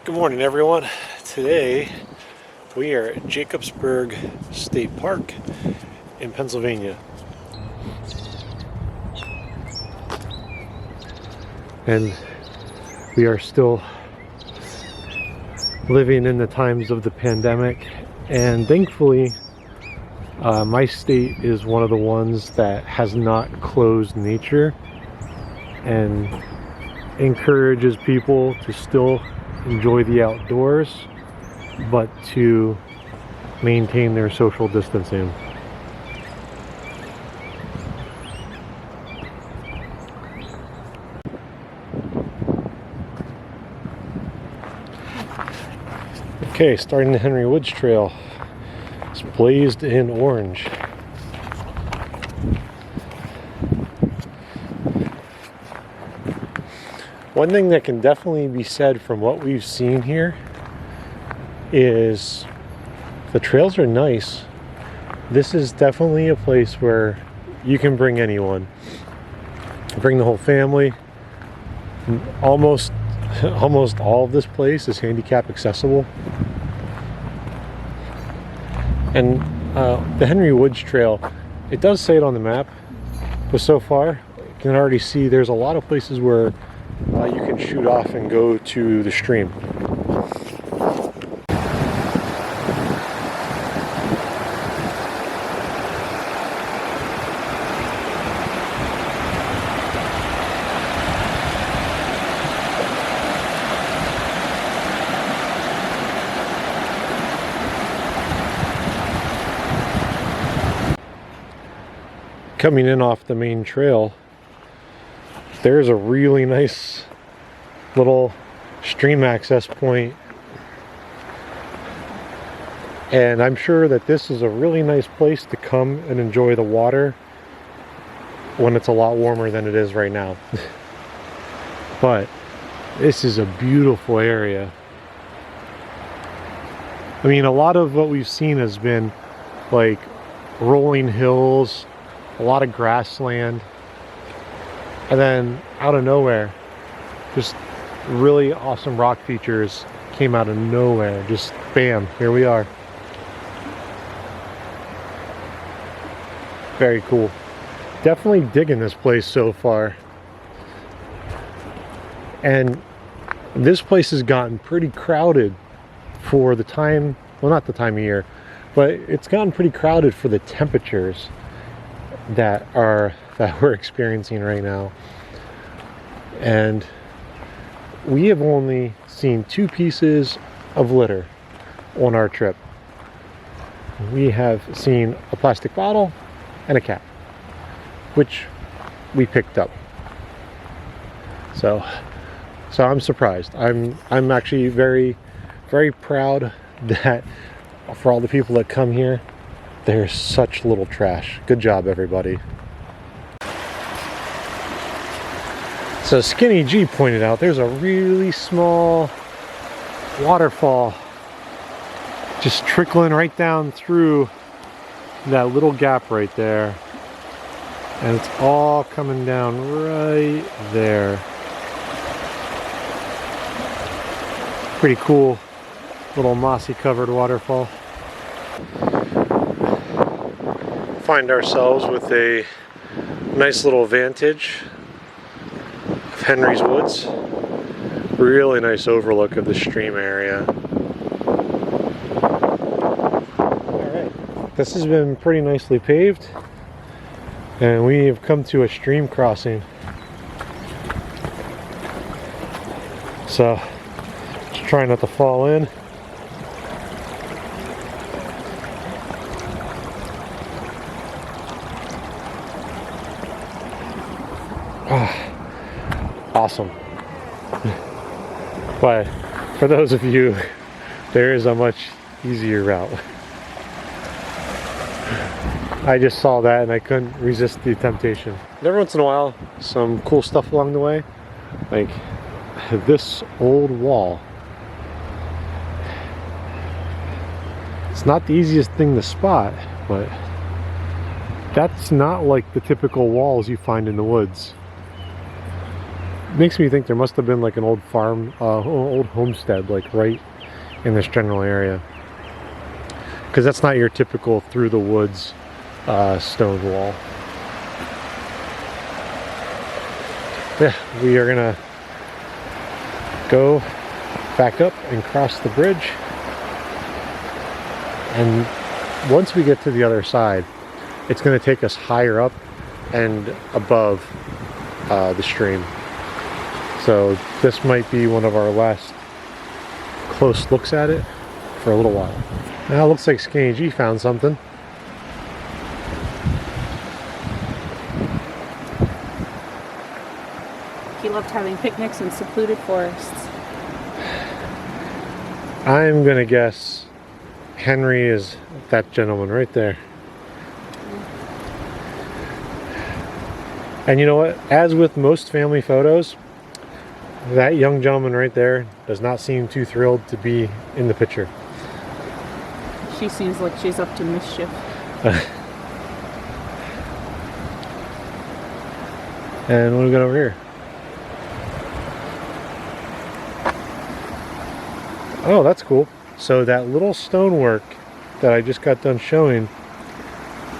Good morning, everyone. Today we are at Jacobsburg State Park in Pennsylvania. And we are still living in the times of the pandemic, and thankfully my state is one of the ones that has not closed nature and encourages people to still enjoy the outdoors, but to maintain their social distancing. Okay, starting the Henry Woods Trail. It's blazed in orange. One thing that can definitely be said from what we've seen here is the trails are nice. This is definitely a place where you can bring anyone. Bring the whole family. Almost all of this place is handicap accessible. And the Henry Woods Trail, it does say it on the map, but so far you can already see there's a lot of places where you can shoot off and go to the stream. Coming in off the main trail, there's a really nice little stream access point, and I'm sure that this is a really nice place to come and enjoy the water when it's a lot warmer than it is right now. But this is a beautiful area. I mean, a lot of what we've seen has been like rolling hills, a lot of grassland, and then out of nowhere, just really awesome rock features came out of nowhere. Just bam, here we are. Very cool. Definitely digging this place so far. And this place has gotten pretty crowded for the time, well, not the time of year, but it's gotten pretty crowded for the temperatures that we're experiencing right now. And we have only seen 2 pieces of litter on our trip. We have seen a plastic bottle and a cat, which we picked up. So I'm surprised. I'm actually very, very proud that for all the people that come here, there's such little trash. Good job, everybody. So Skinny G pointed out there's a really small waterfall just trickling right down through that little gap right there. And it's all coming down right there. Pretty cool little mossy covered waterfall. Find ourselves with a nice little vantage of Henry's Woods. Really nice overlook of the stream area. Alright, this has been pretty nicely paved, and we have come to a stream crossing. So, just trying not to fall in. Awesome. But for those of you, there is a much easier route. I just saw that and I couldn't resist the temptation. And every once in a while, some cool stuff along the way, like this old wall. It's not the easiest thing to spot, but that's not like the typical walls you find in the woods. Makes me think there must have been like an old farm, old homestead, like right in this general area, because that's not your typical through the woods stone wall. Yeah, we are gonna go back up and cross the bridge, and once we get to the other side, it's going to take us higher up and above the stream. So this might be one of our last close looks at it for a little while. Now it looks like Skinny G found something. He loved having picnics in secluded forests. I'm gonna guess Henry is that gentleman right there. And you know what? As with most family photos, that young gentleman right there does not seem too thrilled to be in the picture. She seems like she's up to mischief. And what do we got over here? Oh, that's cool. So that little stonework that I just got done showing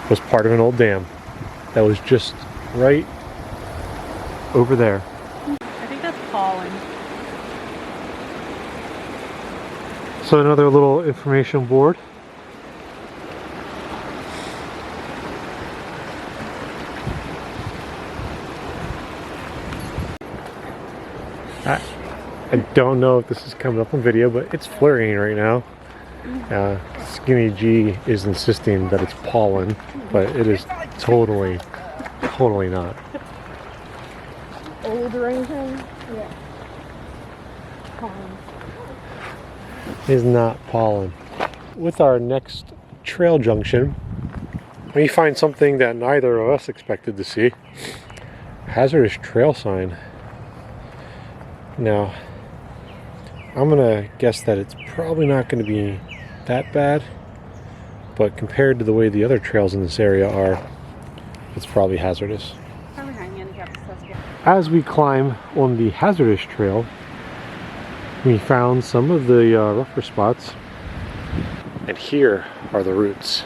was part of an old dam that was just right over there. I think that's pollen. So another little information board. I don't know if this is coming up on video, but it's flurrying right now. Skinny G is insisting that it's pollen, but it is totally not. Old or anything? Yeah. Pollen. It is not pollen. With our next trail junction, we find something that neither of us expected to see. Hazardous Trail sign. Now, I'm gonna guess that it's probably not going to be that bad, but compared to the way the other trails in this area are, it's probably hazardous. As we climb on the Hazardous Trail, we found some of the rougher spots, and here are the roots.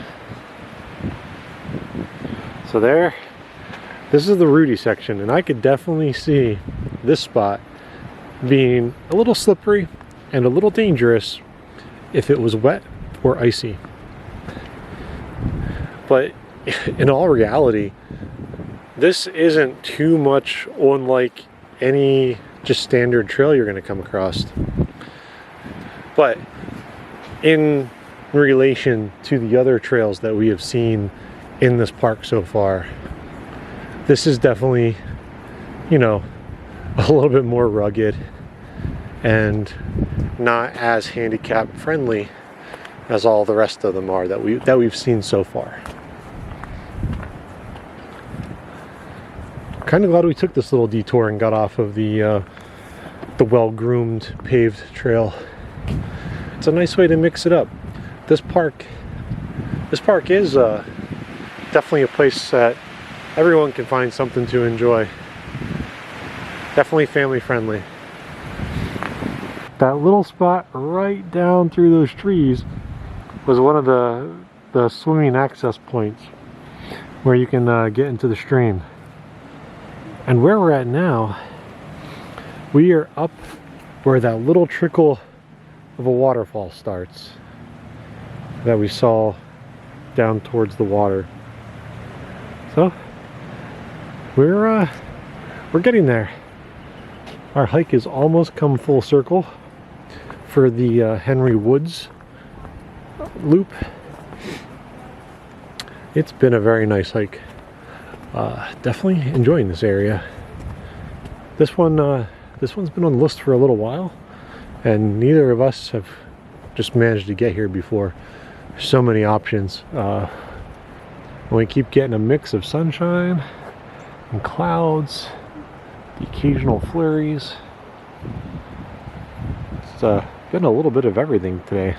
So this is the rooty section, and I could definitely see this spot being a little slippery and a little dangerous if it was wet or icy. But in all reality, this isn't too much unlike any just standard trail you're going to come across. But in relation to the other trails that we have seen in this park so far, this is definitely, you know, a little bit more rugged and not as handicap friendly as all the rest of them are that we've seen so far. Kind of glad we took this little detour and got off of the well-groomed paved trail. It's a nice way to mix it up. This park is definitely a place that everyone can find something to enjoy. Definitely family friendly. That little spot right down through those trees was one of the swimming access points where you can get into the stream. And where we're at now, we are up where that little trickle of a waterfall starts that we saw down towards the water. So we're getting there. Our hike has almost come full circle for the Henry Woods loop. It's been a very nice hike. Definitely enjoying this area. This one's been on the list for a little while, and neither of us have just managed to get here before. There's so many options. And we keep getting a mix of sunshine and clouds, the occasional flurries. It's been a little bit of everything today.